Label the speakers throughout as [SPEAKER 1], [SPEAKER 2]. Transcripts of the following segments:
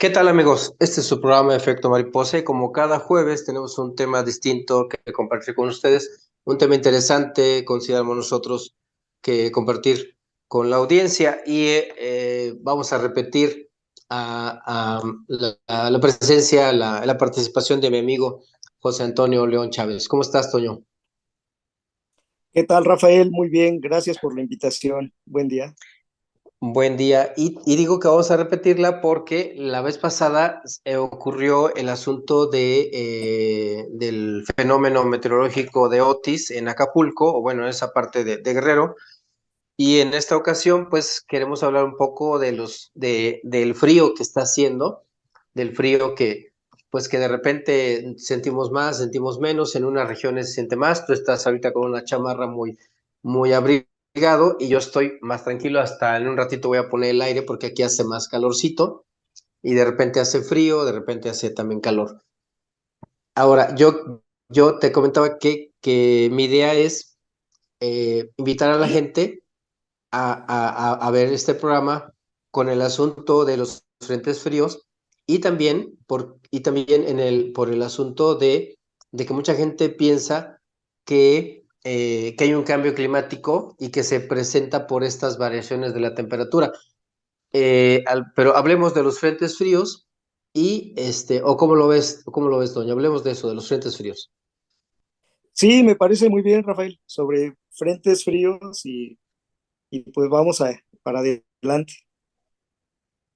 [SPEAKER 1] ¿Qué tal amigos? Este es su programa Efecto Mariposa y como cada jueves tenemos un tema distinto que compartir con ustedes, un tema interesante, consideramos nosotros que compartir con la audiencia y vamos a repetir la presencia, la participación de mi amigo José Antonio León Chávez. ¿Cómo estás, Toño?
[SPEAKER 2] ¿Qué tal, Rafael? Muy bien, gracias por la invitación. Buen día.
[SPEAKER 1] Buen día. Y digo que vamos a repetirla porque la vez pasada ocurrió el asunto del fenómeno meteorológico de Otis en Acapulco, o bueno, en esa parte de Guerrero. Y en esta ocasión, pues queremos hablar un poco del frío que está haciendo, del frío pues que de repente sentimos más, sentimos menos, en unas regiones se siente más. Tú estás ahorita con una chamarra muy abrigado y yo estoy más tranquilo. Hasta en un ratito voy a poner el aire porque aquí hace más calorcito y de repente hace frío, de repente hace también calor. Ahora, yo te comentaba que mi idea es invitar a la gente a ver este programa con el asunto de los frentes fríos y también por el asunto de que mucha gente piensa que hay un cambio climático y que se presenta por estas variaciones de la temperatura. Pero hablemos de los frentes fríos o cómo lo ves, Doña, hablemos de eso, de los frentes fríos.
[SPEAKER 2] Sí, me parece muy bien, Rafael, sobre frentes fríos y pues vamos para adelante.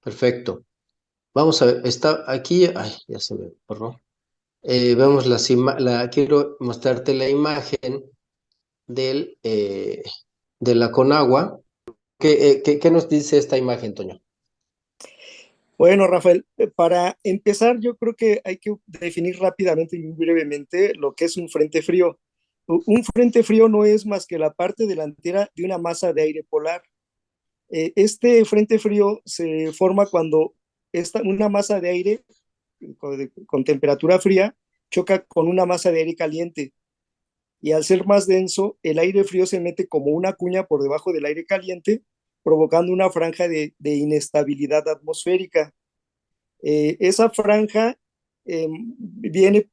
[SPEAKER 1] Perfecto. Vamos a ver, está aquí, ay, ya se me borró. Vemos quiero mostrarte la imagen del, eh, de la Conagua. ¿Qué nos dice esta imagen, Toño?
[SPEAKER 2] Bueno, Rafael, para empezar, yo creo que hay que definir rápidamente y muy brevemente lo que es un frente frío. Un frente frío no es más que la parte delantera de una masa de aire polar. Este frente frío se forma cuando una masa de aire con temperatura fría choca con una masa de aire caliente. Y al ser más denso, el aire frío se mete como una cuña por debajo del aire caliente, provocando una franja de inestabilidad atmosférica. Esa franja viene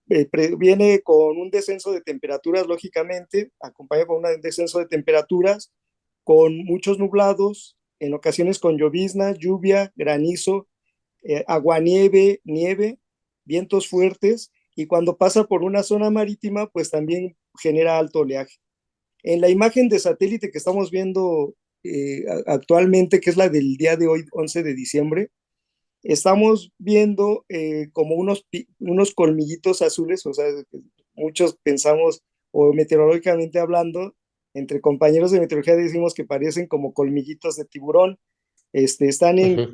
[SPEAKER 2] con un descenso de temperaturas, lógicamente, acompaña con un descenso de temperaturas, con muchos nublados, en ocasiones con llovizna, lluvia, granizo, aguanieve, nieve, vientos fuertes, y cuando pasa por una zona marítima, pues también genera alto oleaje. En la imagen de satélite que estamos viendo actualmente, que es la del día de hoy, 11 de diciembre, estamos viendo como unos colmillitos azules, o sea, muchos pensamos, o meteorológicamente hablando, entre compañeros de meteorología decimos que parecen como colmillitos de tiburón. Están
[SPEAKER 1] Ujú.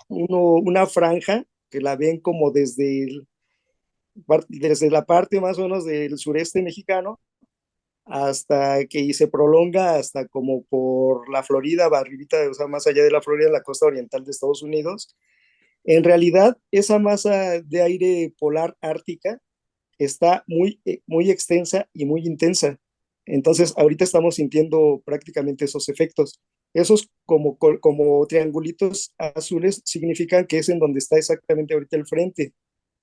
[SPEAKER 2] una franja que la ven como desde la parte más o menos del sureste mexicano hasta que se prolonga hasta como por la Florida, barribita, o sea, más allá de la Florida, la costa oriental de Estados Unidos. En realidad, esa masa de aire polar ártica está muy extensa y muy intensa. Entonces, ahorita estamos sintiendo prácticamente esos efectos. Esos como triangulitos azules significan que es en donde está exactamente ahorita el frente.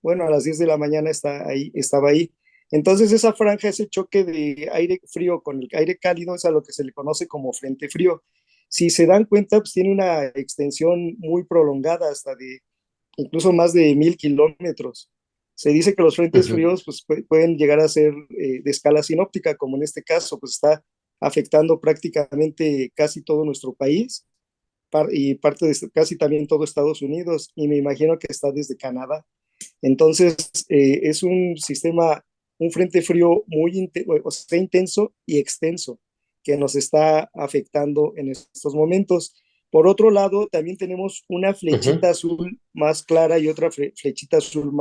[SPEAKER 2] Bueno, a las 10 de la mañana estaba ahí. Entonces, esa franja, ese choque de aire frío con el aire cálido es a lo que se le conoce como frente frío. Si se dan cuenta, pues tiene una extensión muy prolongada, hasta de incluso más de 1000 kilómetros. Se dice que los frentes
[SPEAKER 1] Ujú.
[SPEAKER 2] fríos pues, pueden llegar a ser de escala sinóptica, como en este caso, pues está afectando prácticamente casi todo nuestro país y parte de casi también todo Estados Unidos, y me imagino que está desde Canadá. Entonces, es un sistema, un frente frío o sea, intenso y extenso que nos está afectando en estos momentos. Por otro lado, también tenemos una
[SPEAKER 1] Ujú.
[SPEAKER 2] flechita azul más clara y otra flechita azul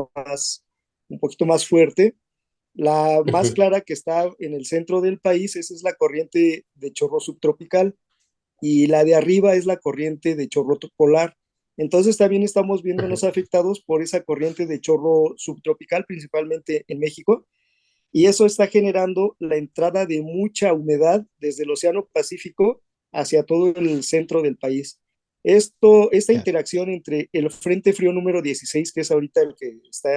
[SPEAKER 2] un poquito más fuerte. La más
[SPEAKER 1] Ujú.
[SPEAKER 2] clara, que está en el centro del país, esa es la corriente de chorro subtropical, y la de arriba es la corriente de chorro polar. Entonces también estamos viéndonos
[SPEAKER 1] Ujú.
[SPEAKER 2] afectados por esa corriente de chorro subtropical, principalmente en México, y eso está generando la entrada de mucha humedad desde el Océano Pacífico hacia todo el centro del país. Esta
[SPEAKER 1] Ya.
[SPEAKER 2] interacción entre el Frente Frío número 16, que es ahorita el que está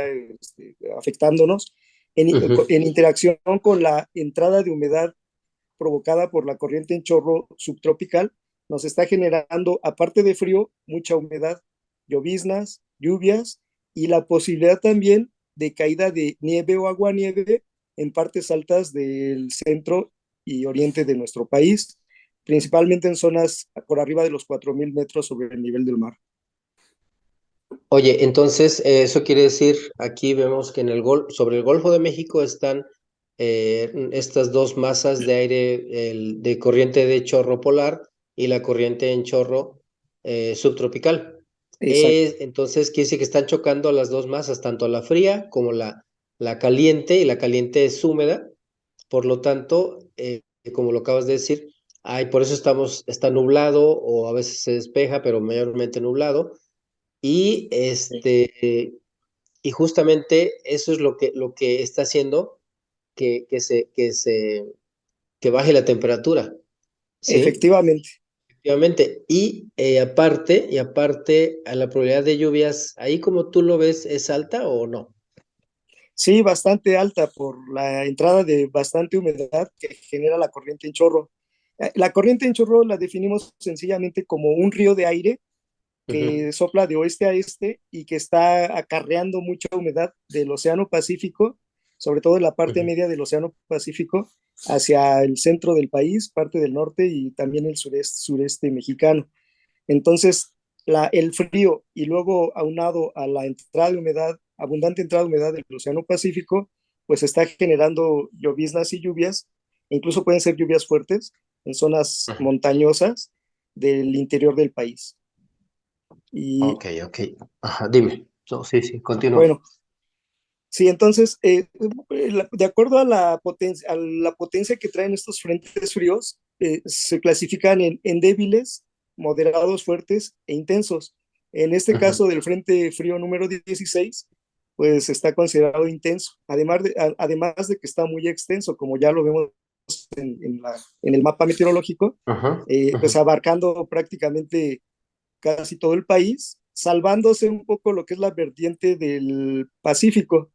[SPEAKER 2] afectándonos,
[SPEAKER 1] Ujú.
[SPEAKER 2] en interacción con la entrada de humedad provocada por la corriente en chorro subtropical, nos está generando, aparte de frío, mucha humedad, lloviznas, lluvias y la posibilidad también de caída de nieve o aguanieve en partes altas del centro y oriente de nuestro país, principalmente en zonas por arriba de los 4.000 metros sobre el nivel del mar.
[SPEAKER 1] Oye, entonces eso quiere decir, aquí vemos que en sobre el Golfo de México están estas dos masas de aire de corriente de chorro polar y la corriente en chorro subtropical.
[SPEAKER 2] Exacto.
[SPEAKER 1] Entonces quiere decir que están chocando las dos masas, tanto la fría como la caliente, y la caliente es húmeda. Por lo tanto, como lo acabas de decir, por eso está nublado, o a veces se despeja, pero mayormente nublado. Y y justamente eso es lo que está haciendo que, que se, que se, que baje la temperatura, ¿sí?
[SPEAKER 2] Efectivamente.
[SPEAKER 1] Efectivamente. Y aparte, a la probabilidad de lluvias, ahí como tú lo ves, ¿es alta o no?
[SPEAKER 2] Sí, bastante alta por la entrada de bastante humedad que genera la corriente en chorro. La corriente en chorro la definimos sencillamente como un río de aire
[SPEAKER 1] Ujú,
[SPEAKER 2] que sopla de oeste a este y que está acarreando mucha humedad del Océano Pacífico, sobre todo en la parte
[SPEAKER 1] ujú.
[SPEAKER 2] media del Océano Pacífico, hacia el centro del país, parte del norte y también el sureste mexicano. Entonces, el frío y luego aunado a la entrada de humedad, abundante entrada de humedad del Océano Pacífico, pues está generando lloviznas y lluvias, e incluso pueden ser lluvias fuertes en zonas
[SPEAKER 1] Ajá.
[SPEAKER 2] montañosas del interior del país. Y
[SPEAKER 1] Ok, ok. Ajá, dime. No, sí, sí, continúa.
[SPEAKER 2] bueno, sí, entonces, de acuerdo a la potencia que traen estos frentes fríos, se clasifican en débiles, moderados, fuertes e intensos. En este
[SPEAKER 1] Ujú,
[SPEAKER 2] caso del Frente Frío número 16, pues está considerado intenso, además de que está muy extenso, como ya lo vemos en el mapa meteorológico,
[SPEAKER 1] ajá,
[SPEAKER 2] pues
[SPEAKER 1] ujú.
[SPEAKER 2] abarcando prácticamente casi todo el país, salvándose un poco lo que es la vertiente del Pacífico,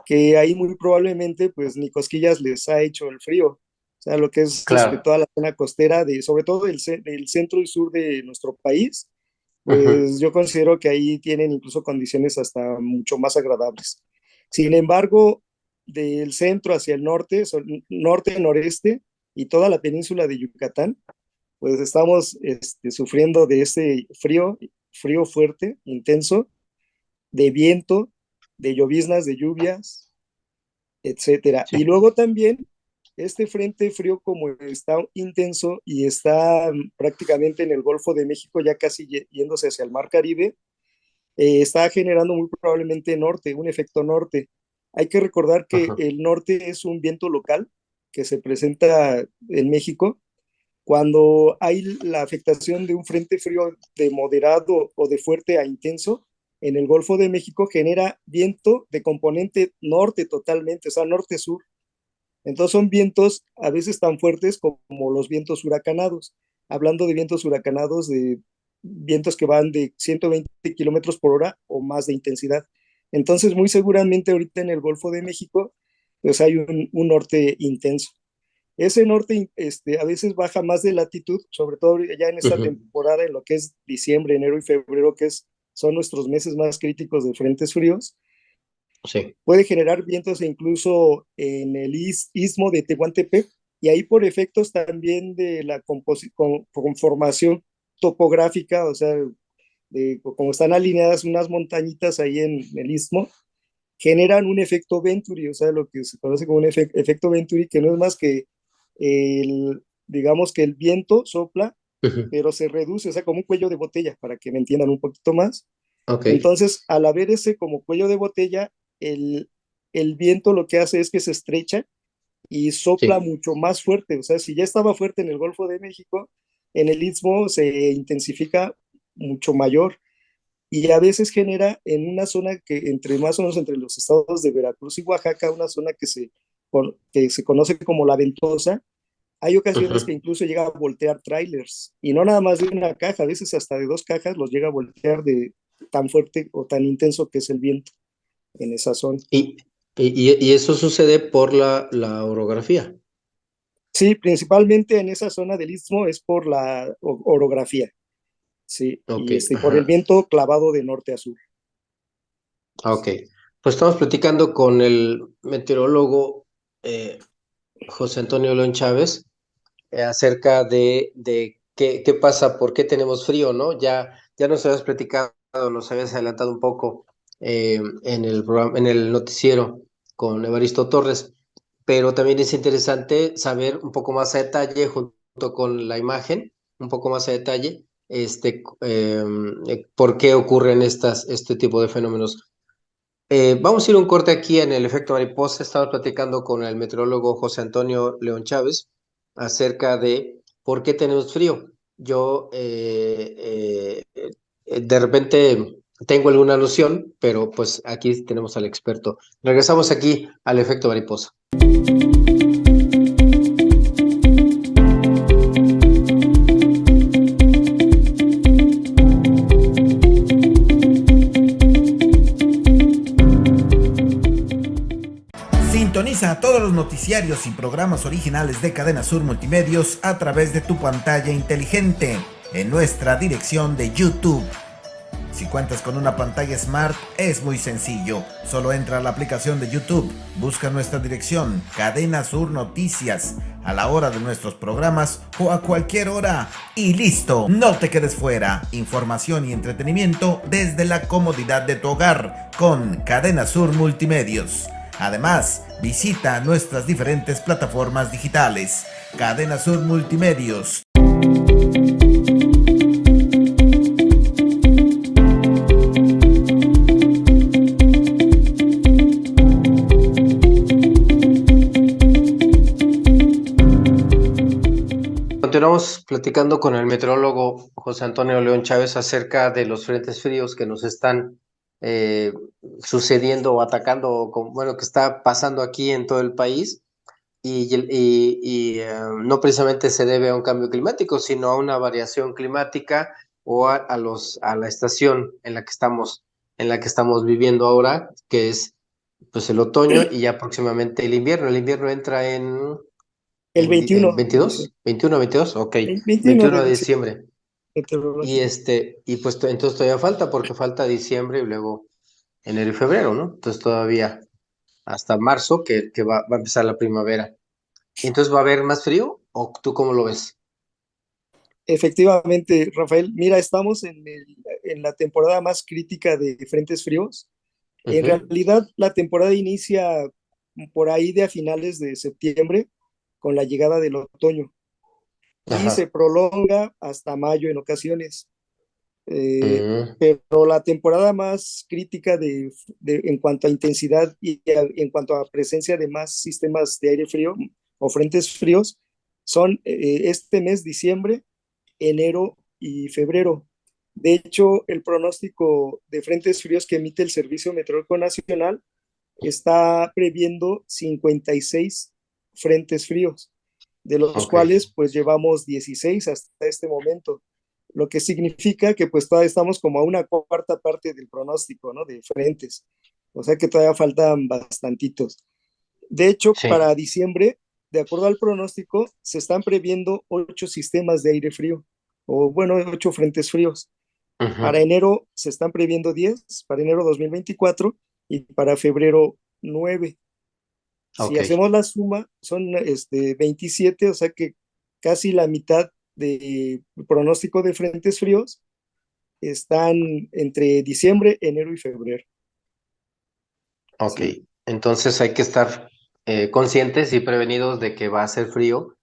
[SPEAKER 2] que ahí muy probablemente pues ni cosquillas les ha hecho el frío. O sea, lo que es
[SPEAKER 1] Claro.
[SPEAKER 2] toda la zona costera, sobre todo del centro y sur de nuestro país,
[SPEAKER 1] Ujú,
[SPEAKER 2] pues yo considero que ahí tienen incluso condiciones hasta mucho más agradables. Sin embargo, del centro hacia el norte, norte, noreste y toda la península de Yucatán, pues estamos sufriendo de ese frío fuerte, intenso, de viento, de lloviznas, de lluvias, etcétera. Y
[SPEAKER 1] sí.
[SPEAKER 2] luego también este frente frío como está intenso y está prácticamente en el Golfo de México, ya casi yéndose hacia el Mar Caribe, está generando muy probablemente norte, un efecto norte. Hay que recordar que
[SPEAKER 1] Ajá.
[SPEAKER 2] el norte es un viento local que se presenta en México cuando hay la afectación de un frente frío de moderado o de fuerte a intenso en el Golfo de México, genera viento de componente norte totalmente, o sea, norte-sur. Entonces son vientos a veces tan fuertes como los vientos huracanados. Hablando de vientos huracanados, de vientos que van de 120 kilómetros por hora o más de intensidad. Entonces, muy seguramente ahorita en el Golfo de México, pues hay un norte intenso. Ese norte a veces baja más de latitud, sobre todo ya en esta
[SPEAKER 1] Ujú,
[SPEAKER 2] temporada, en lo que es diciembre, enero y febrero, son nuestros meses más críticos de frentes fríos.
[SPEAKER 1] sí.
[SPEAKER 2] Puede generar vientos incluso en el istmo de Tehuantepec, y ahí por efectos también de la conformación topográfica, o sea, de como están alineadas unas montañitas ahí en el istmo, generan un efecto Venturi, o sea, lo que se conoce como un efecto Venturi, que no es más que digamos que el viento sopla,
[SPEAKER 1] Ujú.
[SPEAKER 2] pero se reduce, o sea, como un cuello de botella, para que me entiendan un poquito más.
[SPEAKER 1] Ok.
[SPEAKER 2] Entonces, al haber ese como cuello de botella, el, el viento lo que hace es que se estrecha y sopla
[SPEAKER 1] Sí.
[SPEAKER 2] mucho más fuerte, o sea, si ya estaba fuerte en el Golfo de México, en el Istmo se intensifica mucho mayor y a veces genera en una zona que entre más o menos entre los estados de Veracruz y Oaxaca, una zona que se conoce como la ventosa, Hay ocasiones que
[SPEAKER 1] Ujú.
[SPEAKER 2] incluso llega a voltear trailers, y no nada más de una caja, a veces hasta de dos cajas los llega a voltear de tan fuerte o tan intenso que es el viento en esa zona.
[SPEAKER 1] Y, y eso sucede por la orografía.
[SPEAKER 2] Sí, principalmente en esa zona del istmo es por la orografía, sí,
[SPEAKER 1] Ok,
[SPEAKER 2] y por el
[SPEAKER 1] ajá.
[SPEAKER 2] viento clavado de norte a sur.
[SPEAKER 1] Ok. Pues estamos platicando con el meteorólogo José Antonio León Chávez acerca de qué pasa, por qué tenemos frío, ¿no? Ya nos habías platicado, nos habías adelantado un poco en el programa, en el noticiero con Evaristo Torres, pero también es interesante saber un poco más a detalle, junto con la imagen, un poco más a detalle, por qué ocurren este tipo de fenómenos. Vamos a ir un corte aquí en el efecto mariposa. Estamos platicando con el meteorólogo José Antonio León Chávez acerca de por qué tenemos frío. Yo de repente tengo alguna noción, pero pues aquí tenemos al experto. Regresamos aquí al efecto mariposa.
[SPEAKER 3] Sintoniza todos los noticiarios y programas originales de Cadena Sur Multimedios a través de tu pantalla inteligente en nuestra dirección de YouTube. Si cuentas con una pantalla Smart, es muy sencillo. Solo entra a la aplicación de YouTube, busca nuestra dirección, Cadena Sur Noticias, a la hora de nuestros programas o a cualquier hora. Y listo, no te quedes fuera. Información y entretenimiento desde la comodidad de tu hogar con Cadena Sur Multimedios. Además, visita nuestras diferentes plataformas digitales. Cadena Sur Multimedios.
[SPEAKER 1] Continuamos platicando con el meteorólogo José Antonio León Chávez acerca de los frentes fríos que nos están eh, sucediendo o atacando, bueno, que está pasando aquí en todo el país no precisamente se debe a un cambio climático, sino a una variación climática o a la estación en la que estamos viviendo ahora, que es pues el otoño y ya próximamente el invierno. El invierno entra
[SPEAKER 2] El
[SPEAKER 1] en
[SPEAKER 2] 21, dice,
[SPEAKER 1] 21, 22, ok,
[SPEAKER 2] el 21
[SPEAKER 1] 21
[SPEAKER 2] de
[SPEAKER 1] de
[SPEAKER 2] diciembre
[SPEAKER 1] diciembre.
[SPEAKER 2] meteorológico.
[SPEAKER 1] Y pues entonces todavía falta, porque falta diciembre y luego enero y febrero, ¿no? Entonces todavía hasta marzo que va a empezar la primavera. Entonces, ¿va a haber más frío o tú cómo lo ves?
[SPEAKER 2] Efectivamente, Rafael, mira, estamos en la temporada más crítica de frentes fríos. En
[SPEAKER 1] Ujú.
[SPEAKER 2] realidad, la temporada inicia por ahí de a finales de septiembre con la llegada del otoño y se
[SPEAKER 1] Ajá.
[SPEAKER 2] prolonga hasta mayo en ocasiones.
[SPEAKER 1] Mm,
[SPEAKER 2] Pero la temporada más crítica en cuanto a intensidad y en cuanto a presencia de más sistemas de aire frío o frentes fríos son este mes, diciembre, enero y febrero. De hecho, el pronóstico de frentes fríos que emite el Servicio Meteorológico Nacional está previendo 56 frentes fríos, de los
[SPEAKER 1] ok.
[SPEAKER 2] cuales pues llevamos 16 hasta este momento, lo que significa que pues todavía estamos como a una cuarta parte del pronóstico, ¿no? De frentes, o sea que todavía faltan bastantitos. De hecho,
[SPEAKER 1] Sí.
[SPEAKER 2] para diciembre, de acuerdo al pronóstico, se están previendo 8 sistemas de aire frío, o bueno, 8 frentes fríos. Para
[SPEAKER 1] Ujú.
[SPEAKER 2] enero se están previendo 10, para enero 2024 y para febrero 9. Si
[SPEAKER 1] Ok.
[SPEAKER 2] hacemos la suma, son 27, o sea que casi la mitad del pronóstico de frentes fríos están entre diciembre, enero y febrero.
[SPEAKER 1] Ok.
[SPEAKER 2] Sí.
[SPEAKER 1] Entonces hay que estar conscientes y prevenidos de que va a ser frío.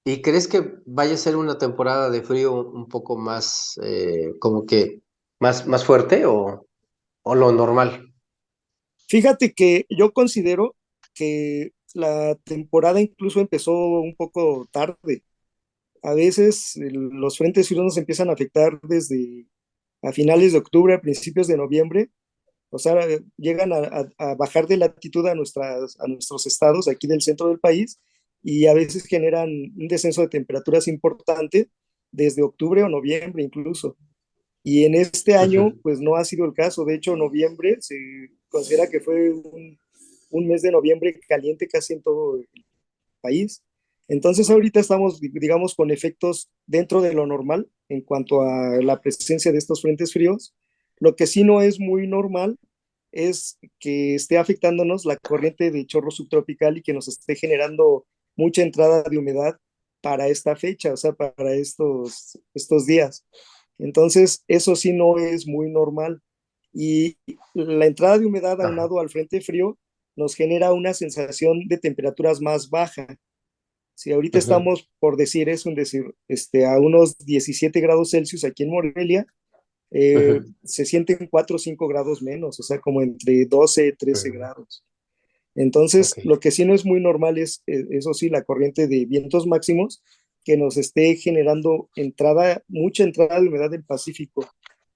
[SPEAKER 1] ¿Y crees que vaya a ser una temporada de frío un poco más, como que, más fuerte o lo normal?
[SPEAKER 2] Fíjate que yo considero que la temporada incluso empezó un poco tarde. A veces los frentes fríos nos empiezan a afectar desde a finales de octubre, a principios de noviembre. O sea, llegan a bajar de latitud a nuestros estados aquí del centro del país y a veces generan un descenso de temperaturas importante desde octubre o noviembre incluso. Y en este año,
[SPEAKER 1] Ujú.
[SPEAKER 2] pues no ha sido el caso. De hecho, noviembre se considera que fue un mes de noviembre caliente casi en todo el país. Entonces, ahorita estamos, digamos, con efectos dentro de lo normal en cuanto a la presencia de estos frentes fríos. Lo que sí no es muy normal es que esté afectándonos la corriente de chorro subtropical y que nos esté generando mucha entrada de humedad para esta fecha, o sea, para estos días. Entonces, eso sí no es muy normal. Y la entrada de humedad
[SPEAKER 1] Ajá.
[SPEAKER 2] aunado al frente frío nos genera una sensación de temperaturas más baja. Si ahorita
[SPEAKER 1] Ujú.
[SPEAKER 2] estamos, por decir eso, a unos 17 grados Celsius aquí en Morelia,
[SPEAKER 1] Ujú.
[SPEAKER 2] se sienten 4 o 5 grados menos, o sea, como entre 12 13
[SPEAKER 1] Ujú.
[SPEAKER 2] grados. Entonces,
[SPEAKER 1] Ok.
[SPEAKER 2] lo que sí no es muy normal es, eso sí, la corriente de vientos máximos que nos esté generando mucha entrada de humedad del Pacífico.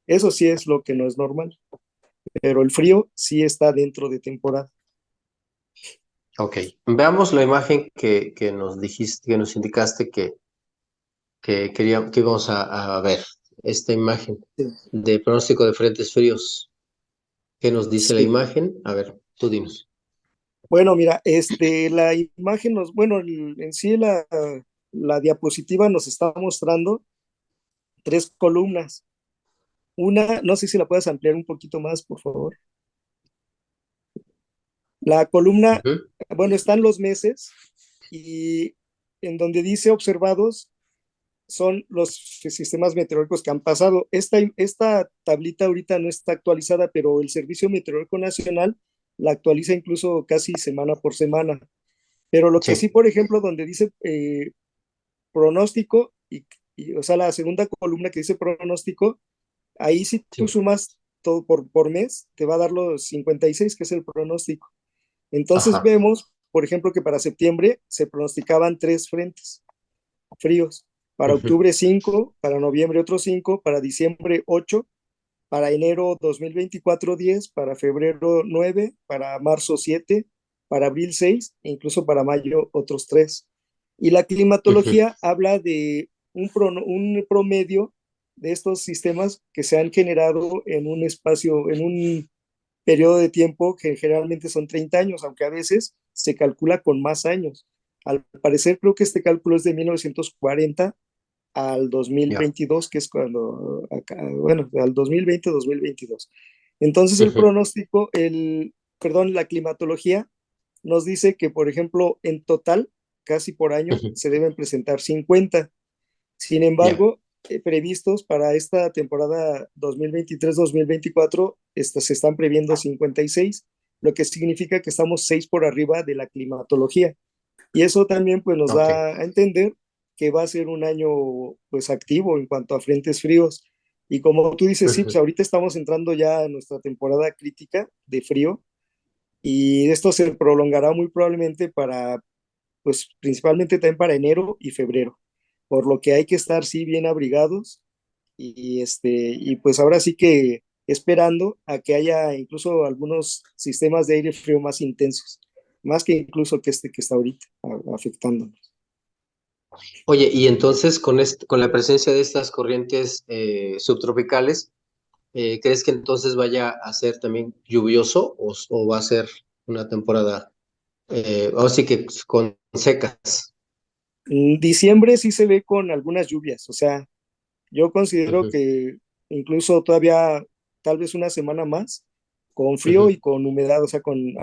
[SPEAKER 2] Eso sí es lo que no es normal, pero el frío sí está dentro de temporada.
[SPEAKER 1] Ok. Veamos la imagen que nos dijiste, que nos indicaste que íbamos a ver. Esta imagen
[SPEAKER 2] Sí.
[SPEAKER 1] de pronóstico de frentes fríos. ¿Qué nos dice la
[SPEAKER 2] Sí.
[SPEAKER 1] imagen? A ver, tú dinos.
[SPEAKER 2] Bueno, mira, la imagen bueno, en sí la diapositiva nos está mostrando tres columnas. Una, no sé si la puedes ampliar un poquito más, por favor. La columna,
[SPEAKER 1] Ujú.
[SPEAKER 2] bueno, están los meses y en donde dice observados son los sistemas meteorológicos que han pasado. Esta tablita ahorita no está actualizada, pero el Servicio Meteorológico Nacional la actualiza incluso casi semana por semana. Pero lo que sí,
[SPEAKER 1] Sí.
[SPEAKER 2] por ejemplo, donde dice pronóstico, o sea, la segunda columna que dice pronóstico, ahí si tú
[SPEAKER 1] Sí.
[SPEAKER 2] sumas todo por mes, te va a dar los 56, que es el pronóstico. Entonces
[SPEAKER 1] Ajá.
[SPEAKER 2] vemos, por ejemplo, que para septiembre se pronosticaban 3 frentes fríos, para
[SPEAKER 1] Ujú.
[SPEAKER 2] octubre 5, para noviembre otros 5, para diciembre 8, para enero 2024 10, para febrero 9, para marzo 7, para abril 6 e incluso para mayo otros 3. Y la
[SPEAKER 1] Ujú.
[SPEAKER 2] climatología habla de un promedio de estos sistemas que se han generado en un espacio, en un periodo de tiempo que generalmente son 30 años, aunque a veces se calcula con más años. Al parecer creo que este cálculo es de 1940 al
[SPEAKER 1] Ya.
[SPEAKER 2] 2022, que es cuando, bueno, al 2020-2022. Entonces el
[SPEAKER 1] Ujú.
[SPEAKER 2] pronóstico, perdón, la climatología nos dice que, por ejemplo, en total, casi por año,
[SPEAKER 1] Ujú.
[SPEAKER 2] se deben presentar 50. Sin
[SPEAKER 1] Ya.
[SPEAKER 2] embargo, previstos para esta temporada 2023-2024, se están previendo 56, lo que significa que estamos 6 por arriba de la climatología. Y eso también pues nos
[SPEAKER 1] Ok.
[SPEAKER 2] da a entender que va a ser un año pues activo en cuanto a frentes fríos. Y como tú dices, sí, pues
[SPEAKER 1] Ujú.
[SPEAKER 2] ahorita estamos entrando ya a nuestra temporada crítica de frío y esto se prolongará muy probablemente pues principalmente también para enero y febrero, por lo que hay que estar sí bien abrigados y pues ahora sí que esperando a que haya incluso algunos sistemas de aire frío más intensos, más que incluso que que está ahorita afectándonos.
[SPEAKER 1] Oye, y entonces con la presencia de estas corrientes subtropicales, ¿crees que entonces vaya a ser también lluvioso o va a ser una temporada, o sí que con secas?
[SPEAKER 2] Diciembre sí se ve con algunas lluvias, o sea, yo considero
[SPEAKER 1] Ujú.
[SPEAKER 2] que incluso todavía tal vez una semana más con frío
[SPEAKER 1] Ujú.
[SPEAKER 2] y con humedad, o sea, con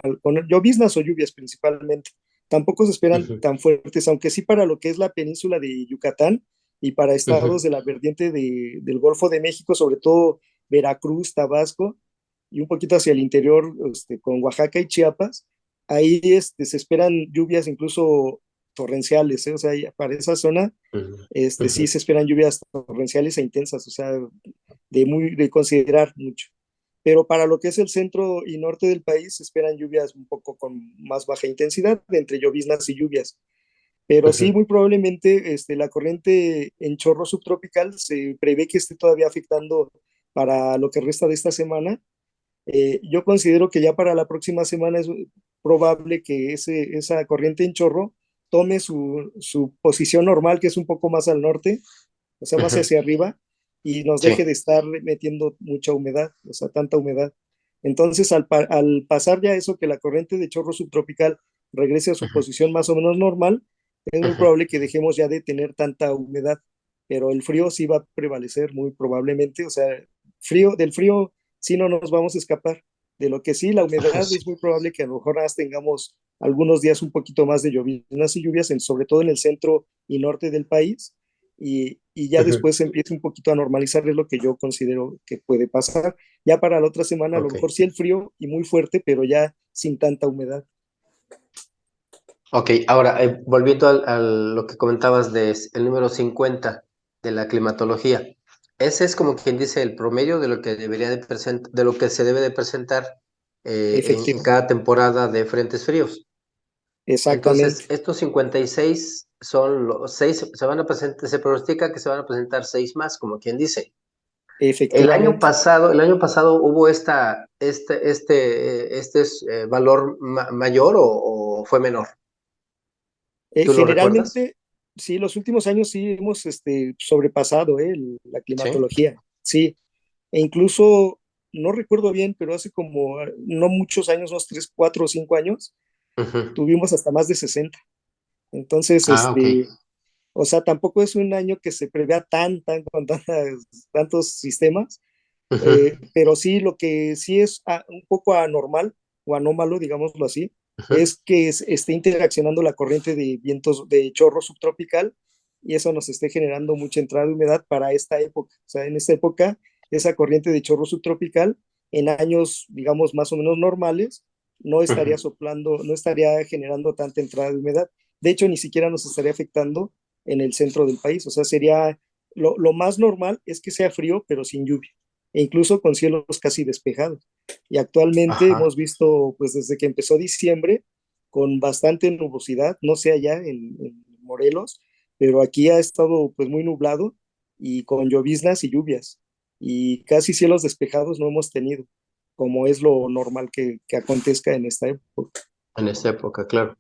[SPEAKER 2] lloviznas o lluvias principalmente. Tampoco se esperan
[SPEAKER 1] Ujú.
[SPEAKER 2] tan fuertes, aunque sí para lo que es la península de Yucatán y para estados
[SPEAKER 1] Ujú.
[SPEAKER 2] de la vertiente del Golfo de México, sobre todo Veracruz, Tabasco y un poquito hacia el interior, con Oaxaca y Chiapas, ahí se esperan lluvias incluso torrenciales, ¿eh? O sea, para esa zona
[SPEAKER 1] Ujú.
[SPEAKER 2] sí
[SPEAKER 1] Ujú.
[SPEAKER 2] se esperan lluvias torrenciales e intensas, o sea, de considerar mucho. Pero para lo que es el centro y norte del país, se esperan lluvias un poco con más baja intensidad, entre lloviznas y lluvias. Pero sí,
[SPEAKER 1] Ujú.
[SPEAKER 2] muy probablemente la corriente en chorro subtropical se prevé que esté todavía afectando para lo que resta de esta semana. Yo considero que ya para la próxima semana es probable que esa corriente en chorro tome su posición normal, que es un poco más al norte, o sea, más
[SPEAKER 1] Ujú.
[SPEAKER 2] hacia arriba, y nos deje
[SPEAKER 1] Sí.
[SPEAKER 2] de estar metiendo mucha humedad, o sea, tanta humedad. Entonces, al pasar ya eso, que la corriente de chorro subtropical regrese a su
[SPEAKER 1] Ujú,
[SPEAKER 2] posición más o menos normal, es muy
[SPEAKER 1] ujú.
[SPEAKER 2] probable que dejemos ya de tener tanta humedad, pero el frío sí va a prevalecer muy probablemente, o sea, del frío sí no nos vamos a escapar. De lo que sí, la humedad
[SPEAKER 1] Sí.
[SPEAKER 2] es muy probable que a lo mejor más tengamos algunos días un poquito más de lloviznas y lluvias, sobre todo en el centro y norte del país, y ya
[SPEAKER 1] Ujú.
[SPEAKER 2] después se empieza un poquito a normalizar, es lo que yo considero que puede pasar. Ya para la otra semana, a lo
[SPEAKER 1] Ok.
[SPEAKER 2] mejor sí el frío y muy fuerte, pero ya sin tanta humedad.
[SPEAKER 1] Ok, ahora, volviendo a lo que comentabas de el número 50 de la climatología. Ese es como quien dice el promedio de lo que debería de de lo que se debe de presentar en
[SPEAKER 2] Efectivamente,
[SPEAKER 1] cada temporada de frentes fríos. Entonces,
[SPEAKER 2] exactamente,
[SPEAKER 1] estos 56 son los seis, se van a presentar, se pronostica que se van a presentar seis más, como quien dice.
[SPEAKER 2] efectivamente.
[SPEAKER 1] El año pasado hubo valor mayor o fue menor. ¿Tú lo recuerdas?
[SPEAKER 2] Generalmente, sí, los últimos años sí hemos sobrepasado la
[SPEAKER 1] Sí.
[SPEAKER 2] climatología, sí, e incluso, no recuerdo bien, pero hace como no muchos años, unos 3, 4 o 5 años,
[SPEAKER 1] Ujú.
[SPEAKER 2] tuvimos hasta más de 60. Entonces,
[SPEAKER 1] Ah, ok.
[SPEAKER 2] o sea, tampoco es un año que se prevea con tantos sistemas,
[SPEAKER 1] Ujú,
[SPEAKER 2] pero sí lo que sí es un poco anormal o anómalo, digámoslo así,
[SPEAKER 1] ujú,
[SPEAKER 2] es que esté interaccionando la corriente de vientos de chorro subtropical y eso nos esté generando mucha entrada de humedad para esta época. O sea, en esta época, esa corriente de chorro subtropical, en años, digamos, más o menos normales, no estaría
[SPEAKER 1] ujú.
[SPEAKER 2] soplando, no estaría generando tanta entrada de humedad. De hecho, ni siquiera nos estaría afectando en el centro del país. O sea, sería lo más normal es que sea frío, pero sin lluvia e incluso con cielos casi despejados. Y actualmente
[SPEAKER 1] Ajá.
[SPEAKER 2] hemos visto, pues desde que empezó diciembre, con bastante nubosidad, no sé allá en Morelos, pero aquí ha estado pues muy nublado y con lloviznas y lluvias. Y casi cielos despejados no hemos tenido, como es lo normal que acontezca en esta época.
[SPEAKER 1] En esa época, claro.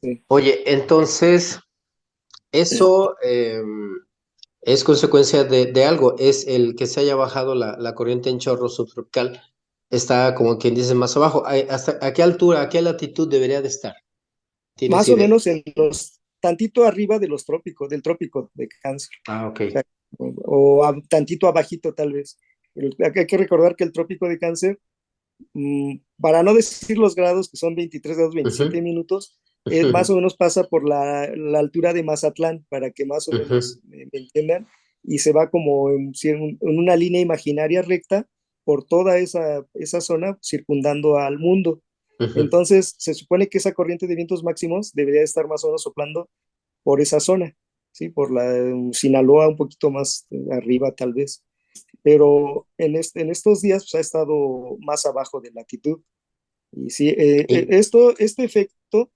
[SPEAKER 2] Sí.
[SPEAKER 1] Oye, entonces, eso es consecuencia de algo, es el que se haya bajado la corriente en chorro subtropical, está como quien dice más abajo. ¿Hasta a qué altura, a qué latitud debería de estar? ¿Tienes
[SPEAKER 2] Más o
[SPEAKER 1] idea?
[SPEAKER 2] menos en los, tantito arriba de los trópicos, del trópico de Cáncer.
[SPEAKER 1] Ah, ok.
[SPEAKER 2] O sea, tantito abajito tal vez. Hay que recordar que el trópico de Cáncer, para no decir los grados, que son 23 grados
[SPEAKER 1] Ujú,
[SPEAKER 2] 27 minutos,
[SPEAKER 1] ujú,
[SPEAKER 2] más o menos pasa por la altura de Mazatlán, para que más o
[SPEAKER 1] ujú,
[SPEAKER 2] menos me entiendan, y se va como en una línea imaginaria recta por toda esa zona, circundando al mundo.
[SPEAKER 1] ujú.
[SPEAKER 2] Entonces, se supone que esa corriente de vientos máximos debería estar más o menos soplando por esa zona, ¿sí? Por la Sinaloa, un poquito más arriba tal vez, pero en estos días pues, ha estado más abajo de latitud. Y sí,
[SPEAKER 1] Y,
[SPEAKER 2] este efecto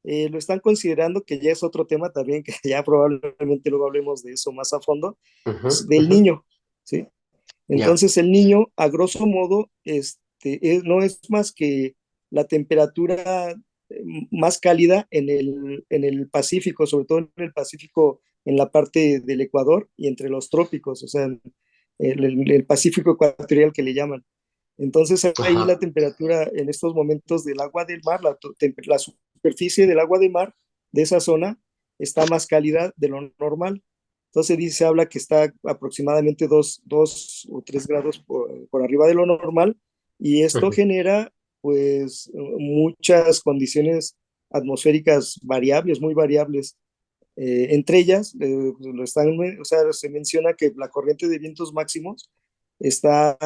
[SPEAKER 2] lo están considerando, que ya es otro tema también, que ya probablemente luego hablemos de eso más a fondo,
[SPEAKER 1] ujú,
[SPEAKER 2] del
[SPEAKER 1] ujú.
[SPEAKER 2] niño, ¿sí?
[SPEAKER 1] Ya.
[SPEAKER 2] Entonces el niño, a grosso modo, no es más que la temperatura más cálida en el Pacífico, sobre todo en el Pacífico, en la parte del Ecuador y entre los trópicos, o sea, el Pacífico ecuatorial que le llaman. Entonces ahí la
[SPEAKER 1] Ajá.
[SPEAKER 2] temperatura en estos momentos del agua del mar, la superficie del agua de mar de esa zona está más cálida de lo normal. Entonces se habla que está aproximadamente 2 o 3 grados por arriba de lo normal y esto
[SPEAKER 1] Ujú,
[SPEAKER 2] genera pues muchas condiciones atmosféricas variables, muy variables. Entre ellas, o sea, se menciona que la corriente de vientos máximos está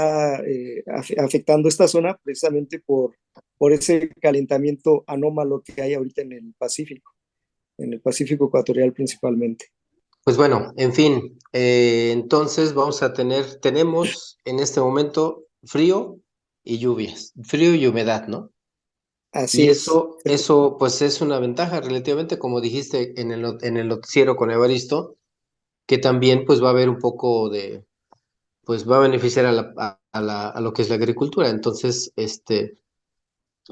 [SPEAKER 2] afectando esta zona precisamente por ese calentamiento anómalo que hay ahorita en el Pacífico ecuatorial principalmente.
[SPEAKER 1] pues bueno, en fin, entonces tenemos en este momento frío y lluvias, frío y humedad, ¿no?
[SPEAKER 2] Así
[SPEAKER 1] Y
[SPEAKER 2] es,
[SPEAKER 1] eso pues es una ventaja relativamente, como dijiste en el noticiero con Evaristo, que también pues va a haber un poco pues va a beneficiar a lo que es la agricultura. Entonces,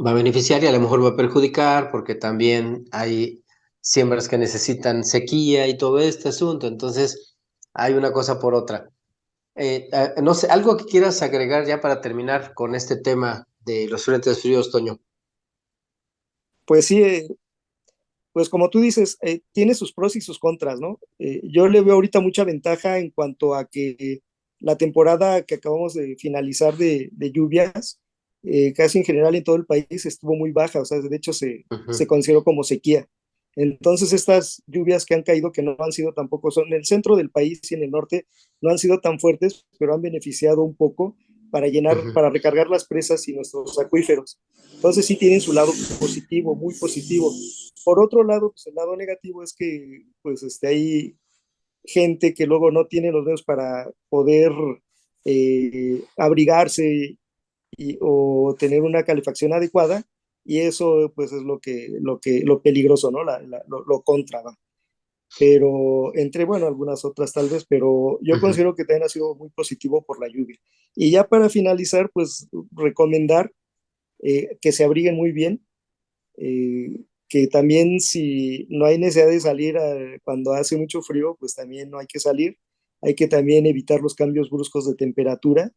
[SPEAKER 1] va a beneficiar y a lo mejor va a perjudicar porque también hay siembras que necesitan sequía y todo este asunto. Entonces, hay una cosa por otra. No sé, algo que quieras agregar ya para terminar con este tema de los frentes fríos, Toño.
[SPEAKER 2] Pues sí, pues como tú dices, tiene sus pros y sus contras, ¿no? Yo le veo ahorita mucha ventaja en cuanto a que la temporada que acabamos de finalizar de lluvias, casi en general en todo el país estuvo muy baja, o sea, de hecho se
[SPEAKER 1] Ujú,
[SPEAKER 2] consideró como sequía. Entonces estas lluvias que han caído, que no han sido tampoco, son en el centro del país y en el norte, no han sido tan fuertes, pero han beneficiado un poco para llenar,
[SPEAKER 1] ujú,
[SPEAKER 2] para recargar las presas y nuestros acuíferos. Entonces sí tienen su lado positivo, muy positivo. Por otro lado, pues el lado negativo es que pues hay gente que luego no tiene los medios para poder abrigarse o tener una calefacción adecuada, y eso pues es lo peligroso, ¿no? Lo contra, ¿va? Pero entre, bueno, algunas otras tal vez, pero yo
[SPEAKER 1] ujú,
[SPEAKER 2] considero que también ha sido muy positivo por la lluvia. Y ya para finalizar, pues recomendar que se abriguen muy bien, que también si no hay necesidad de salir cuando hace mucho frío, pues también no hay que salir. Hay que también evitar los cambios bruscos de temperatura.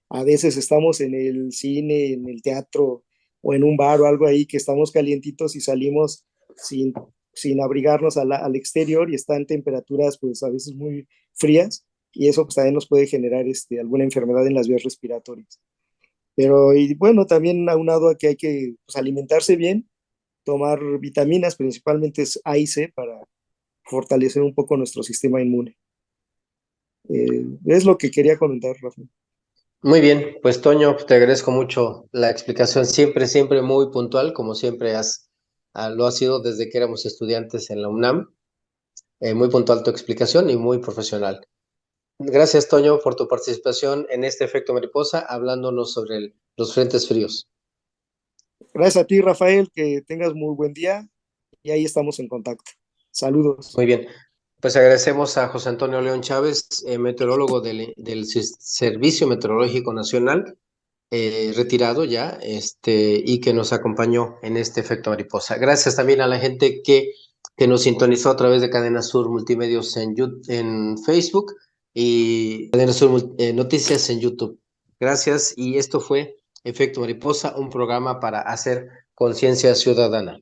[SPEAKER 2] A veces estamos en el cine, en el teatro o en un bar o algo ahí que estamos calientitos y salimos sin, sin abrigarnos al exterior y están temperaturas pues a veces muy frías, y eso pues también nos puede generar alguna enfermedad en las vías respiratorias. Pero y bueno, también aunado a que hay que pues, alimentarse bien, tomar vitaminas, principalmente es A y C, para fortalecer un poco nuestro sistema inmune. Es lo que quería comentar, Rafa.
[SPEAKER 1] muy bien, pues Toño, te agradezco mucho la explicación, siempre, siempre muy puntual, como siempre lo has sido desde que éramos estudiantes en la UNAM. Muy puntual tu explicación y muy profesional. Gracias, Toño, por tu participación en este efecto mariposa, hablándonos sobre los frentes fríos.
[SPEAKER 2] Gracias a ti, Rafael, que tengas muy buen día y ahí estamos en contacto. Saludos.
[SPEAKER 1] Muy bien, pues agradecemos a José Antonio León Chávez, meteorólogo del Servicio Meteorológico Nacional, retirado ya, y que nos acompañó en este efecto mariposa. Gracias también a la gente que nos sintonizó a través de Cadena Sur Multimedios en Facebook y Cadena Sur Noticias en YouTube. Gracias, y esto fue Efecto Mariposa, un programa para hacer conciencia ciudadana.